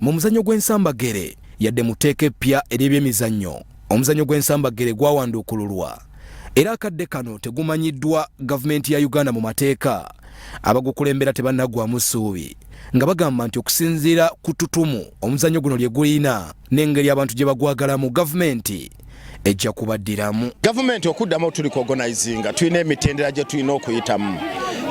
mu muzannyo gw'ensambagere yadde muteeka eppya ery'ebyemizannyo. Omuzannyo gw'ensambagere gwawanduukululwa era akadde kano tegumanyiddwa gavumenti ya Uganda mu mateeka. Abagukulembera tebannagwamu ssuubi nga bagamba nti okusinziira ku ttutumu omuzannyo guno lye gulina n'engeri abantu gye bagwagalamu gavumenti ejja kubaddiramu. Gavumenti okuddamu tuli ku organizinga tulina emitendera gye tulina okuyitamu.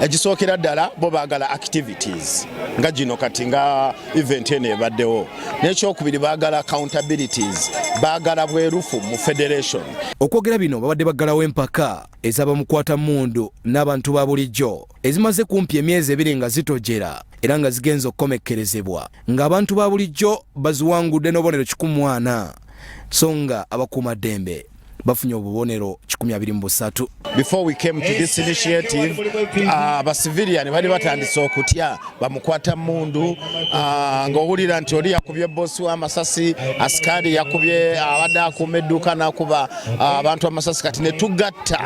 Ekisookera ddala bo baagala activities nga gino kati nga event eno ebaddewo, n'ekyokubiri baagala accountabilities, baagala bwerufu mu federation. Okwogera bino babadde baggalawo empaka ez'abamukwatamundu n'abantu ba bulijjo ezimaze kumpi emyezi 2 nga zitojera era nga zigenza okukomekkerezebwa ng'abantu ba bulijjo baziwangudde n'obubonero 140 so nga abakuumaddembe bafunye obubonero 23. Before we came to this initiative, abacivilian bali batandise okutya bamukwatamundu ng'owulira nti oli yakubye bosi w'amasasi, asikari yakubye abadde akuuma edduuka n'akuba abantu amasasi. Kati ne tugatta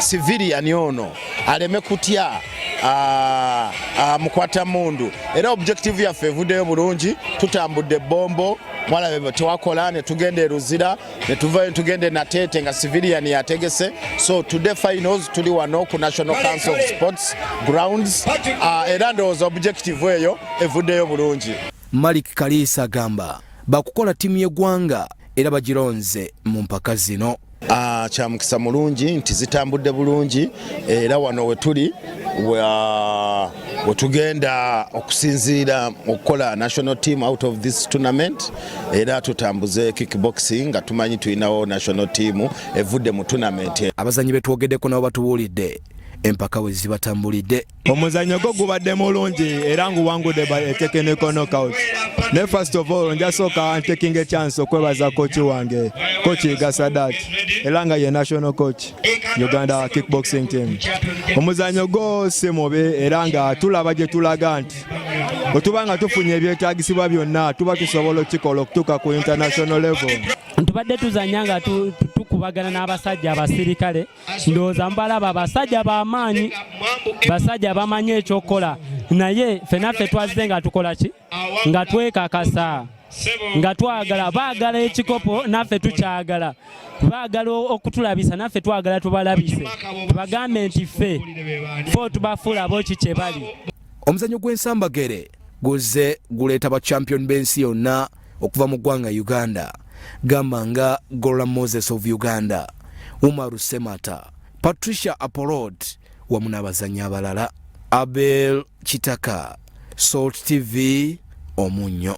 civilian ono aleme kutya mukwatamundu. Era objective yaffe evuddeyo bulungi, tutambudde bombo mwalabe tewakola ne tugenda e Luzira ne tuvayo tugende na Tete nga civilian yategese. So today finals tuli wano ku National Council of Sports Grounds era ndowooza objective eyo evuddeyo bulungi. Malik Kalisa agamba bakukola ttiimu y'eggwanga era bagironze mu mpaka zino. Kya mukisa mulungi nti zitambudde bulungi era wano we tuli wetugenda okusinziira okukola national team out of this tournament era tutambuze kickboxing nga tumanyi tulinawo national team evudde mu tournament. Abazanyi betwogeddeko nabo batubuulidde empaka we zibatambulidde. Omuzannyo gwo gubadde mulungi era nguwangudde by technical knockout. Ne first of all njasooka taking a chance okwebaza coach wange coach Gasadat era nga ye national coach Uganda kickboxing team. Omuzannyo gwo si mubi era nga tulaba gye tulaga nti otubanga tufunye ebyetaagisibwa byonna tuba tusobola okikola okutuuka ku international level. Tubadde tuzanya nga tukubagana n'abasajja abasirikale, ndowooza mbalaba abasajja b'amaanyi, basajja bamanyi ekyokola, naye fenaffe twazze nga tukola ki? Nga twekakasa, nga twagala baagala ekikopo naffe tukyagala, baagala okutulabisa naffe twagala tubalabise, tubagambe nti ffe tubafuula boki kye bali. Omuzannyo gw'ensambagere guzze guleeta ba champion b'ensi yonna okuva mu ggwanga Uganda. Gamba nga Gola Moses of Uganda, Umaru Semata, Patricia Apolod wamu n'abazannyi abalala. Abel Chitaka, Salt TV, Omunnyo.